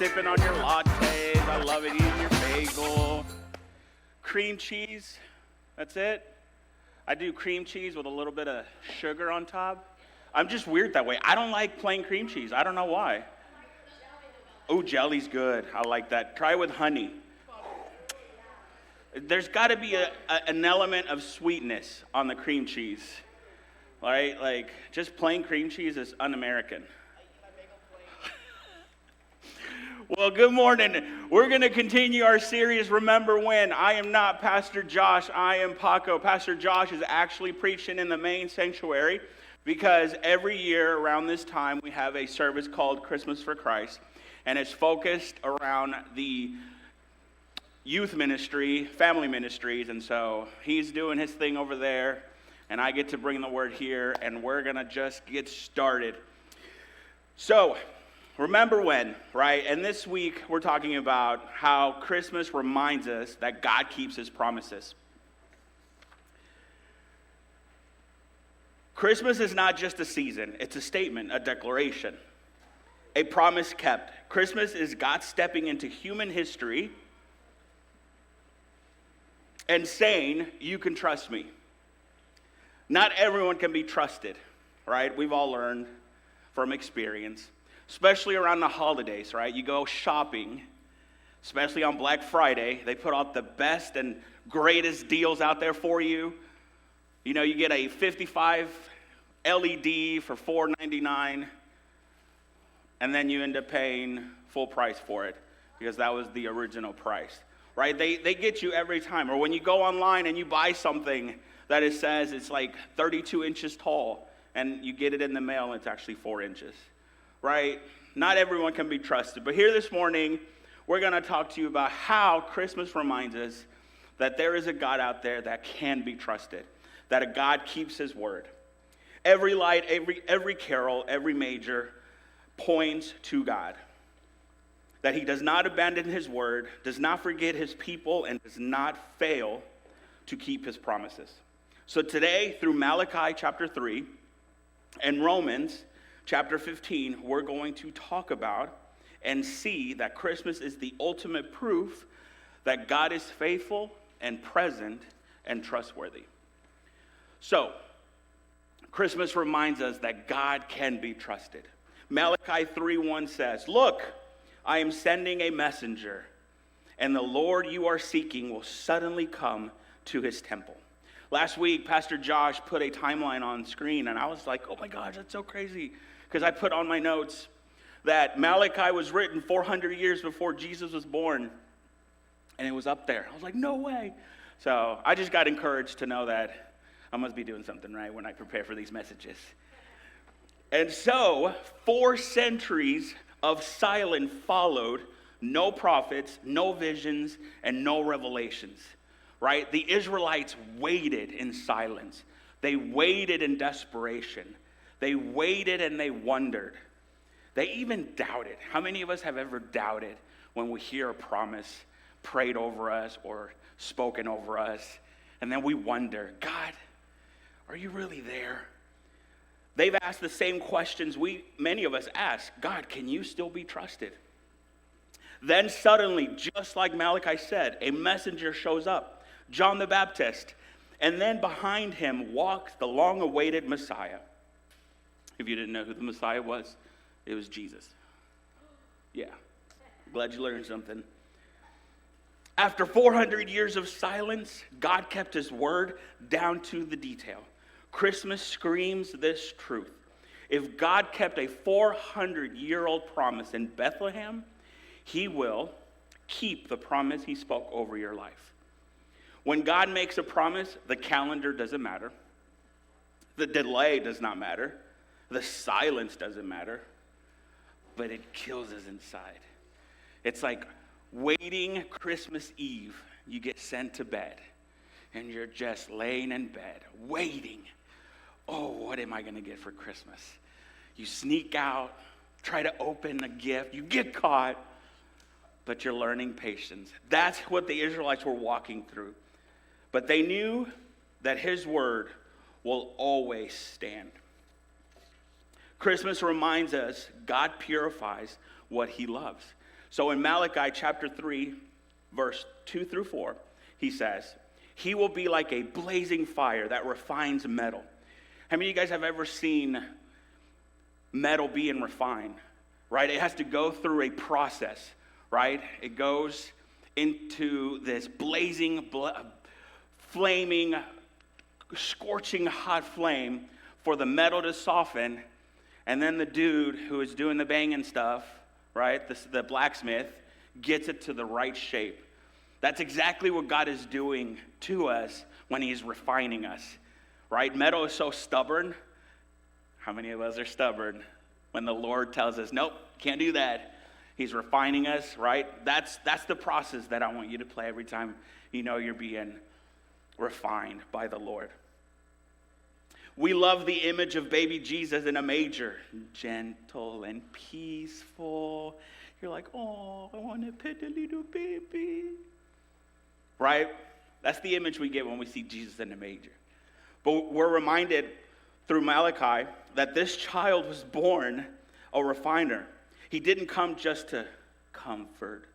sipping on your lattes. I love it, eating your bagel. Cream cheese, that's it. I do cream cheese with a little bit of sugar on top. I'm just weird that way. I don't like plain cream cheese. I don't know why. Oh, jelly's good. I like that. Try it with honey. There's got to be an element of sweetness on the cream cheese, right? Like, just plain cream cheese is un-American. Well, good morning. We're going to continue our series, Remember When. I am not Pastor Josh. I am Paco. Pastor Josh is actually preaching in the main sanctuary because every year around this time we have a service called Christmas for Christ, and it's focused around the youth ministry, family ministries, and so he's doing his thing over there, and I get to bring the word here, and we're going to just get started. So, remember when, right? And this week we're talking about how Christmas reminds us that God keeps his promises. Christmas is not just a season, it's a statement, a declaration, a promise kept. Christmas is God stepping into human history and saying, you can trust me. Not everyone can be trusted, right? We've all learned from experience. Especially around the holidays, right? You go shopping, especially on Black Friday. They put out the best and greatest deals out there for you. You know, you get a 55 LED for $4.99, and then you end up paying full price for it because that was the original price, right? They get you every time. Or when you go online and you buy something that it says it's like 32 inches tall, and you get it in the mail and it's actually 4 inches. Right? Not everyone can be trusted. But here this morning, we're going to talk to you about how Christmas reminds us that there is a God out there that can be trusted, that a God keeps his word. Every light, every carol, every major points to God, that he does not abandon his word, does not forget his people, and does not fail to keep his promises. So today, through Malachi chapter 3 and Romans Chapter 15, we're going to talk about and see that Christmas is the ultimate proof that God is faithful and present and trustworthy. So, Christmas reminds us that God can be trusted. Malachi 3:1 says, "Look, I am sending a messenger, and the Lord you are seeking will suddenly come to his temple." Last week, Pastor Josh put a timeline on screen, and I was like, oh my gosh, that's so crazy. Because I put on my notes that Malachi was written 400 years before Jesus was born, and it was up there. I was like, no way. So I just got encouraged to know that I must be doing something right when I prepare for these messages. And so 4 centuries of silence followed, no prophets, no visions, and no revelations, right? The Israelites waited in silence. They waited in desperation. They waited and they wondered. They even doubted. How many of us have ever doubted when we hear a promise prayed over us or spoken over us, and then we wonder, God, are you really there? They've asked the same questions many of us ask. God, can you still be trusted? Then suddenly, just like Malachi said, a messenger shows up, John the Baptist, and then behind him walks the long-awaited Messiah. If you didn't know who the Messiah was, it was Jesus. Yeah, glad you learned something. After 400 years of silence, God kept his word down to the detail. Christmas screams this truth. If God kept a 400-year-old promise in Bethlehem, he will keep the promise he spoke over your life. When God makes a promise, the calendar doesn't matter. The delay does not matter. The silence doesn't matter, but it kills us inside. It's like waiting Christmas Eve. You get sent to bed, and you're just laying in bed, waiting. Oh, what am I going to get for Christmas? You sneak out, try to open a gift. You get caught, but you're learning patience. That's what the Israelites were walking through. But they knew that his word will always stand. Christmas reminds us God purifies what he loves. So in Malachi chapter 3, verse 2 through 4, he says, he will be like a blazing fire that refines metal. How many of you guys have ever seen metal being refined, right? It has to go through a process, right? It goes into this blazing, flaming, scorching hot flame for the metal to soften, and then the dude who is doing the banging stuff, right, the blacksmith, gets it to the right shape. That's exactly what God is doing to us when he's refining us, right? Metal is so stubborn. How many of us are stubborn when the Lord tells us, nope, can't do that? He's refining us, right? That's the process that I want you to play every time you know you're being refined by the Lord. We love the image of baby Jesus in a manger, gentle and peaceful. You're like, oh, I want to pet a little baby. Right? That's the image we get when we see Jesus in a manger. But we're reminded through Malachi that this child was born a refiner. He didn't come just to comfort.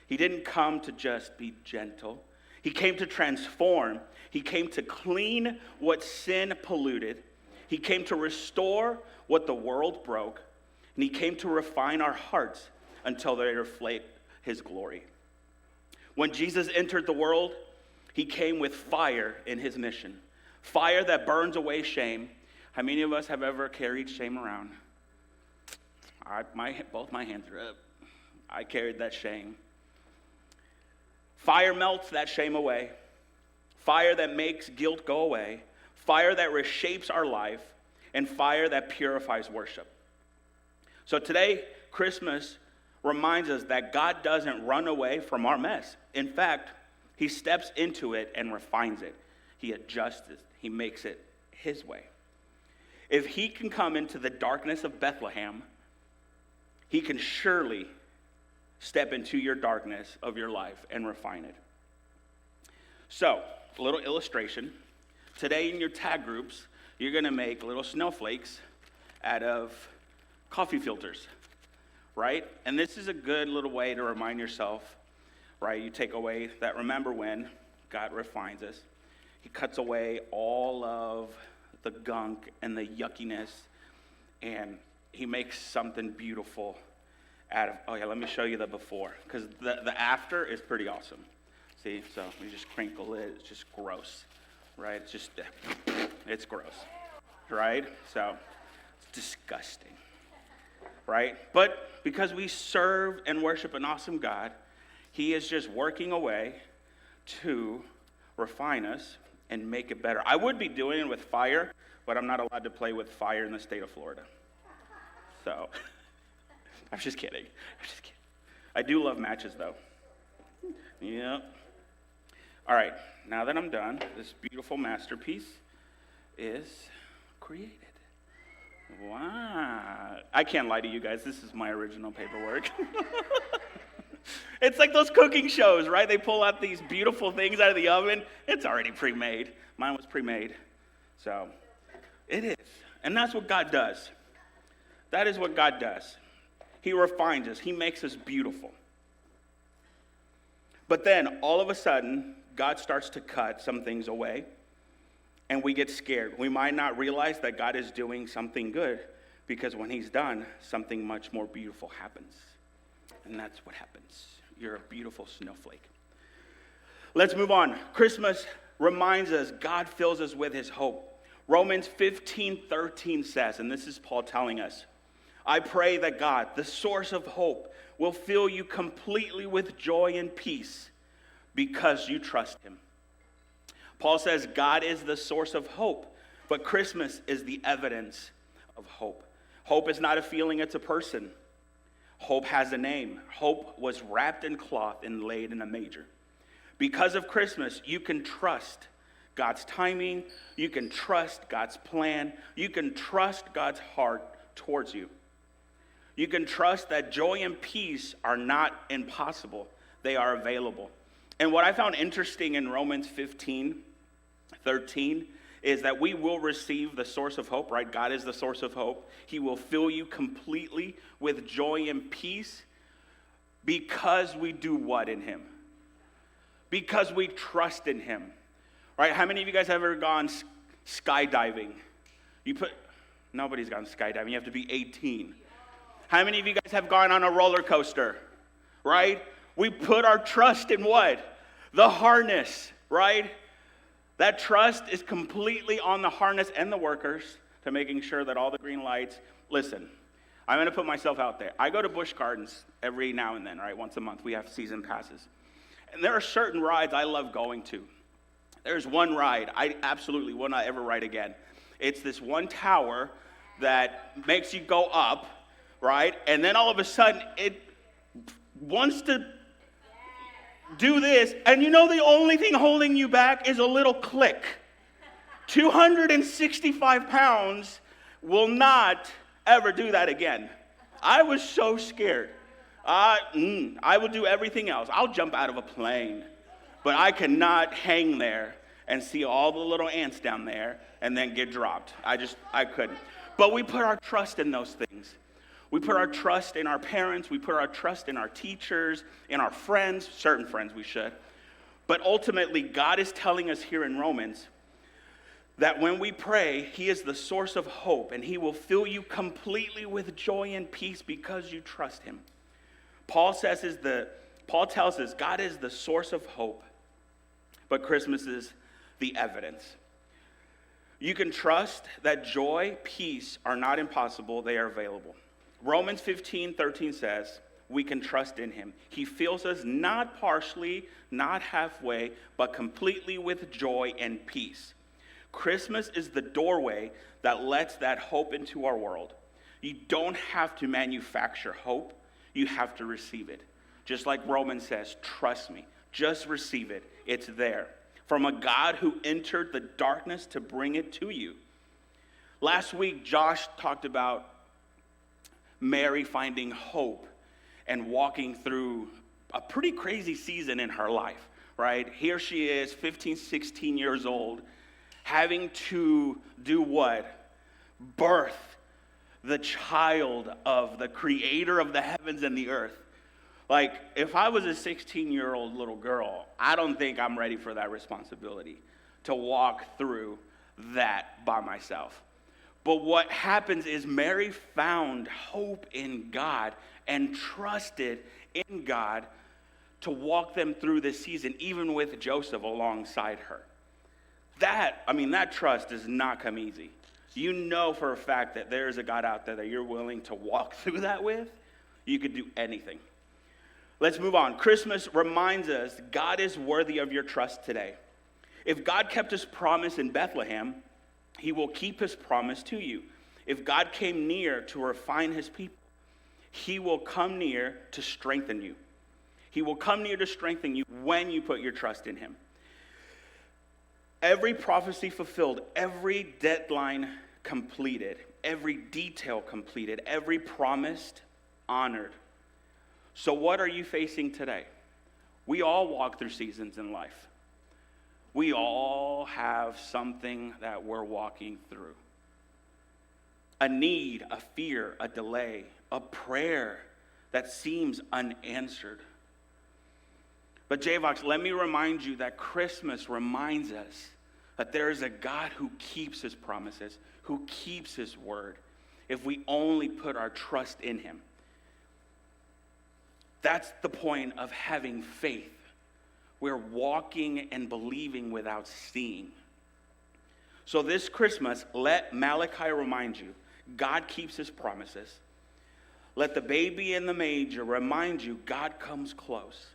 He didn't come to just be gentle. He came to transform. He came to clean what sin polluted. He came to restore what the world broke. And he came to refine our hearts until they reflect his glory. When Jesus entered the world, he came with fire in his mission. Fire that burns away shame. How many of us have ever carried shame around? Both my hands are up. I carried that shame. Fire melts that shame away. Fire that makes guilt go away. Fire that reshapes our life. And fire that purifies worship. So today, Christmas reminds us that God doesn't run away from our mess. In fact, he steps into it and refines it. He adjusts it. He makes it his way. If he can come into the darkness of Bethlehem, he can surely step into your darkness of your life and refine it. So, a little illustration. Today in your tag groups, you're going to make little snowflakes out of coffee filters, right? And this is a good little way to remind yourself, right? You take away that remember when God refines us. He cuts away all of the gunk and the yuckiness, and he makes something beautiful out of, oh yeah, let me show you the before, because the after is pretty awesome. See, so we just crinkle it, it's just gross, right? It's gross, right? So, it's disgusting, right? But because we serve and worship an awesome God, he is just working away to refine us and make it better. I would be doing it with fire, but I'm not allowed to play with fire in the state of Florida. So, I'm just kidding. I do love matches, though. Yep. All right, now that I'm done, this beautiful masterpiece is created. Wow. I can't lie to you guys. This is my original paperwork. It's like those cooking shows, right? They pull out these beautiful things out of the oven. It's already pre-made. Mine was pre-made. So, it is. And that's what God does. That is what God does. He refines us. He makes us beautiful. But then, all of a sudden, God starts to cut some things away, and we get scared. We might not realize that God is doing something good, because when he's done, something much more beautiful happens. And that's what happens. You're a beautiful snowflake. Let's move on. Christmas reminds us God fills us with his hope. Romans 15:13 says, and this is Paul telling us, I pray that God, the source of hope, will fill you completely with joy and peace because you trust him. Paul says God is the source of hope, but Christmas is the evidence of hope. Hope is not a feeling, it's a person. Hope has a name. Hope was wrapped in cloth and laid in a manger. Because of Christmas, you can trust God's timing. You can trust God's plan. You can trust God's heart towards you. You can trust that joy and peace are not impossible. They are available. And what I found interesting in Romans 15:13 is that we will receive the source of hope, right? God is the source of hope. He will fill you completely with joy and peace Because we do what in him? Because we trust in him. Right? How many of you guys have ever gone skydiving? Nobody's gone skydiving. You have to be 18. How many of you guys have gone on a roller coaster? Right? We put our trust in what? The harness, right? That trust is completely on the harness and the workers to making sure that all the green lights. Listen, I'm going to put myself out there. I go to Busch Gardens every now and then, right? Once a month. We have season passes. And there are certain rides I love going to. There's one ride I absolutely will not ever ride again. It's this one tower that makes you go up, right? And then all of a sudden, it wants to do this. And you know the only thing holding you back is a little click. 265 pounds will not ever do that again. I was so scared. I would do everything else. I'll jump out of a plane. But I cannot hang there and see all the little ants down there and then get dropped. I couldn't. But we put our trust in those things. We put our trust in our parents. We put our trust in our teachers, in our friends, certain friends we should. But ultimately, God is telling us here in Romans that when we pray, he is the source of hope, and he will fill you completely with joy and peace because you trust him. Paul tells us God is the source of hope, but Christmas is the evidence. You can trust that joy, peace are not impossible, they are available. Romans 15:13 says, we can trust in him. He fills us not partially, not halfway, but completely with joy and peace. Christmas is the doorway that lets that hope into our world. You don't have to manufacture hope. You have to receive it. Just like Romans says, trust me. Just receive it. It's there. From a God who entered the darkness to bring it to you. Last week, Josh talked about Mary finding hope and walking through a pretty crazy season in her life, right? Here she is, 15, 16 years old, having to do what? Birth the child of the creator of the heavens and the earth. Like, if I was a 16-year-old little girl, I don't think I'm ready for that responsibility to walk through that by myself. But what happens is Mary found hope in God and trusted in God to walk them through this season, even with Joseph alongside her. That trust does not come easy. You know for a fact that there's a God out there that you're willing to walk through that with. You could do anything. Let's move on. Christmas reminds us God is worthy of your trust today. If God kept his promise in Bethlehem, he will keep his promise to you. If God came near to refine his people, he will come near to strengthen you. He will come near to strengthen you when you put your trust in him. Every prophecy fulfilled, every deadline completed, every detail completed, every promise honored. So what are you facing today? We all walk through seasons in life. We all have something that we're walking through. A need, a fear, a delay, a prayer that seems unanswered. But Javox, let me remind you that Christmas reminds us that there is a God who keeps his promises, who keeps his word, if we only put our trust in him. That's the point of having faith. We're walking and believing without seeing. So this Christmas, let Malachi remind you, God keeps his promises. Let the baby in the manger remind you, God comes close.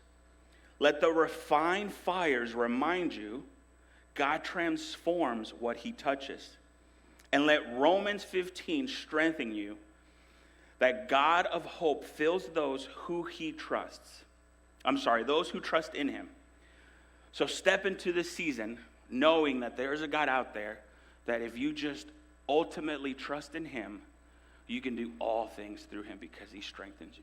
Let the refined fires remind you, God transforms what he touches. And let Romans 15 strengthen you that God of hope fills those who he trusts. Those who trust in him. So step into this season knowing that there's a God out there that if you just ultimately trust in him, you can do all things through him because he strengthens you.